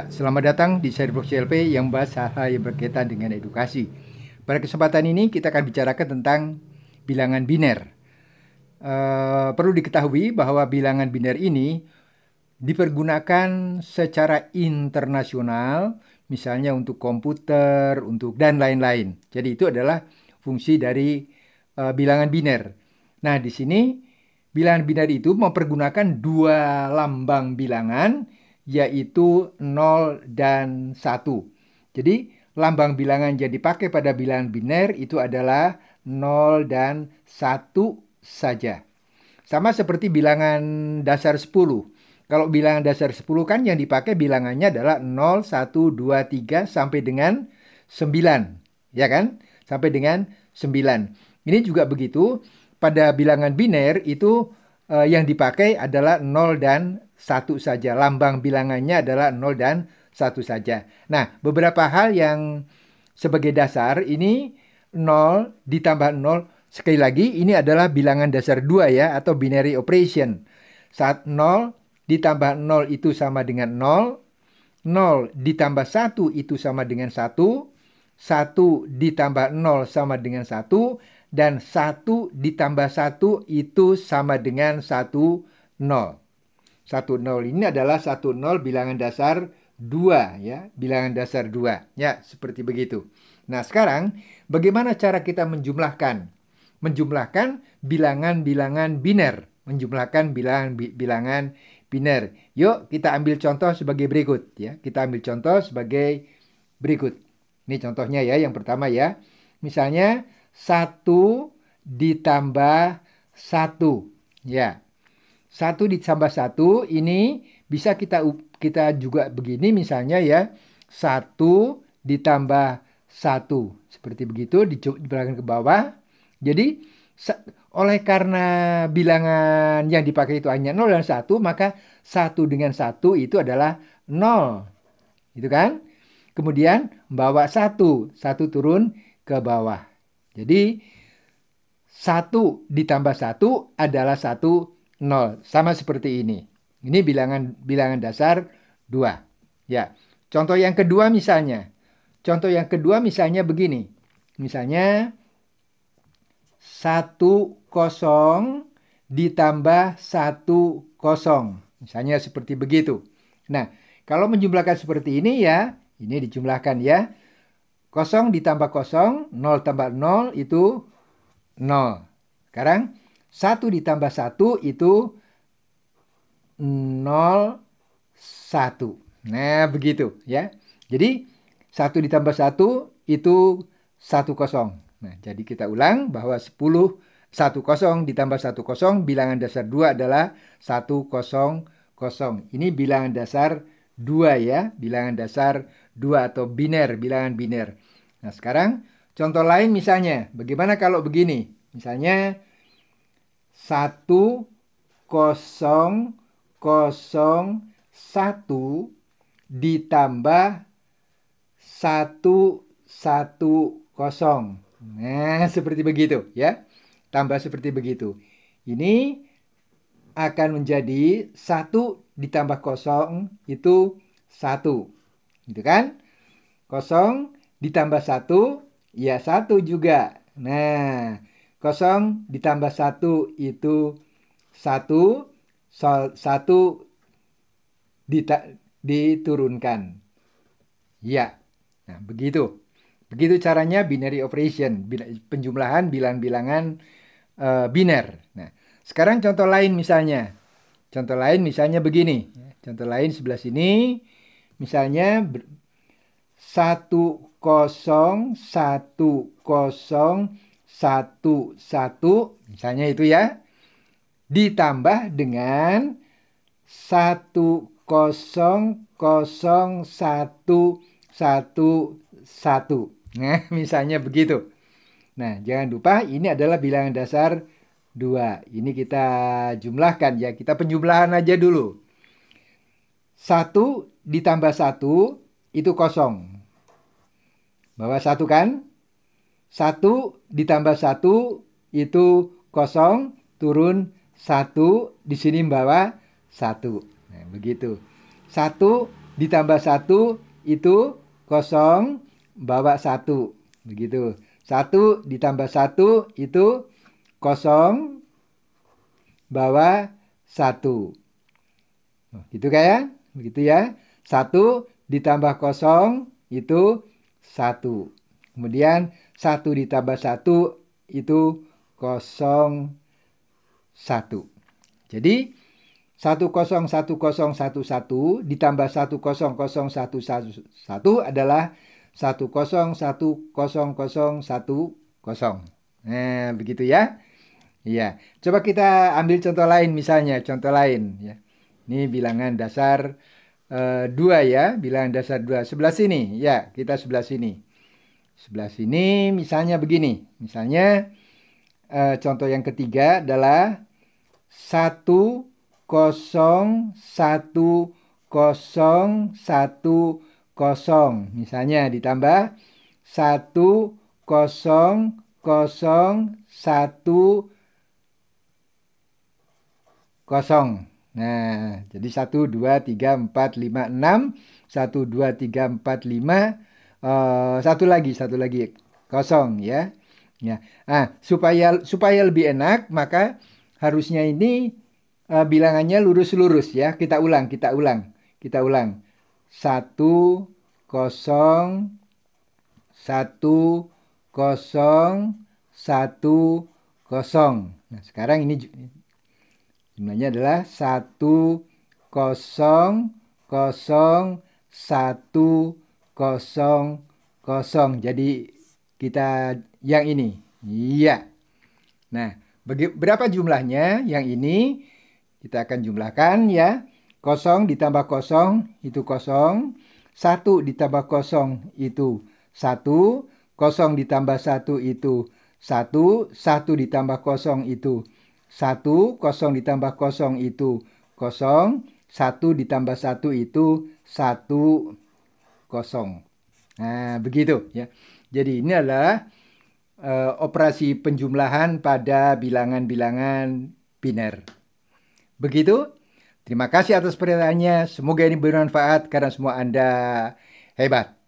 Selamat datang di Sharebrox CLP yang membahas hal-hal yang berkaitan dengan edukasi. Pada kesempatan ini kita akan bicarakan tentang bilangan biner. Perlu diketahui bahwa bilangan biner ini dipergunakan secara internasional, misalnya untuk komputer, dan lain-lain. Jadi itu adalah fungsi dari bilangan biner. Nah, di sini bilangan biner itu mempergunakan dua lambang bilangan, yaitu 0 dan 1. Jadi lambang bilangan yang dipakai pada bilangan biner itu adalah 0 dan 1 saja. Sama seperti bilangan dasar 10. Kalau bilangan dasar 10 kan yang dipakai bilangannya adalah 0, 1, 2, 3 sampai dengan 9. Ya kan? Sampai dengan 9. Ini juga begitu. Pada bilangan biner itu yang dipakai adalah 0 dan 1 saja. Lambang bilangannya adalah 0 dan 1 saja. Nah, beberapa hal yang sebagai dasar ini 0 ditambah 0. Sekali lagi ini adalah bilangan dasar 2 ya, atau binary operation. Saat 0 ditambah 0 itu sama dengan 0. 0 ditambah 1 itu sama dengan 1. 1 ditambah 0 sama dengan 1. Dan 1 ditambah 1 itu sama dengan 1, 0. 1, 0 ini adalah 1, 0 bilangan dasar 2 ya. Bilangan dasar 2. Ya, seperti begitu. Nah, sekarang bagaimana cara kita menjumlahkan? Menjumlahkan bilangan-bilangan biner. Menjumlahkan bilangan biner. Yuk kita ambil contoh sebagai berikut ya. Kita ambil contoh sebagai berikut. Ini contohnya ya, yang pertama ya. Misalnya 1 ditambah 1. Ya. 1 ditambah 1 ini bisa kita juga begini misalnya ya. 1 ditambah 1. Seperti begitu dibelakang ke bawah. Jadi oleh karena bilangan yang dipakai itu hanya 0 dan 1, maka 1 dengan 1 itu adalah 0. Gitu kan? Kemudian bawa 1 turun ke bawah. Jadi 1 ditambah 1 adalah 1, 0. Sama seperti ini. Ini bilangan dasar 2. Ya. Contoh yang kedua misalnya. Contoh yang kedua misalnya begini. Misalnya 1, 0 ditambah 1, 0. Misalnya seperti begitu. Nah, kalau menjumlahkan seperti ini ya, ini dijumlahkan ya. 0 ditambah 0, 0 tambah 0 itu 0. Sekarang 1 ditambah 1 itu 0, 1. Nah, begitu ya. Jadi 1 ditambah 1 itu 1, 0. Nah, jadi kita ulang bahwa 10, 1, 0 ditambah 1, 0 bilangan dasar 2 adalah 1, 0, 0. Ini bilangan dasar 2 ya, bilangan dasar 2 atau biner, bilangan biner. Nah, sekarang contoh lain misalnya, bagaimana kalau begini? Misalnya 1, 0, 0, 1 ditambah 1, 1, 0. Nah, seperti begitu ya. Tambah seperti begitu. Ini akan menjadi 1 ditambah 0 itu 1. Gitu kan? 0 ditambah 1 ya 1 juga. Nah, 0 ditambah 1 itu 1. 1 diturunkan. Ya. Nah, begitu. Begitu caranya binary operation, penjumlahan bilangan-bilangan biner. Nah, sekarang contoh lain misalnya. Contoh lain misalnya begini. Contoh lain sebelah sini. Misalnya 1, 0, 1, 0, 1, 1. Misalnya itu ya. Ditambah dengan 1, 0, 0, 1, 1, 1. Nah, misalnya begitu. Nah, jangan lupa ini adalah bilangan dasar 2. Ini kita jumlahkan ya. Kita penjumlahan aja dulu. 1 ditambah 1 itu 0. Bawa 1 kan? 1 ditambah 1 itu 0. Turun 1. Di sini bawa 1. Nah, begitu. 1 ditambah 1 itu 0 bawa 1. Begitu. 1 ditambah 1 itu 0 bawa 1. Gitu kayak? Begitu ya. 1 ditambah 0 itu 1. Kemudian 1 ditambah 1 itu 0, 1. Jadi 101011 ditambah 100111 adalah 10101010. Nah, begitu ya. Iya. Coba kita ambil contoh lain misalnya, contoh lain ya. Ini bilangan dasar 2 ya, bilangan dasar 2. Sebelah sini, ya, kita sebelah sini. Sebelah sini misalnya begini. Misalnya contoh yang ketiga adalah 101010. Misalnya ditambah 100110. Nah, jadi 1, 2, 3, 4, 5, 6. 1, 2, 3, 4, 5. Satu lagi, 0 ya. Ya. Nah, supaya lebih enak, maka harusnya ini bilangannya lurus-lurus ya. Kita ulang. 1, 0, 1, 0, 1, 0. Nah, sekarang ini jumlahnya adalah 1, 0, 0, 1, 0, 0. Jadi kita yang ini. Iya. Nah, berapa jumlahnya? Yang ini kita akan jumlahkan ya. 0 ditambah 0 itu 0. 1 ditambah 0 itu 1. 0 ditambah 1 itu 1. 1 ditambah 0 itu 1. 0 ditambah 0 itu 0. 1 ditambah 1 itu 1, 0. Nah, begitu ya. Jadi ini adalah operasi penjumlahan pada bilangan-bilangan biner. Begitu. Terima kasih atas perhatiannya. Semoga ini bermanfaat karena semua Anda hebat.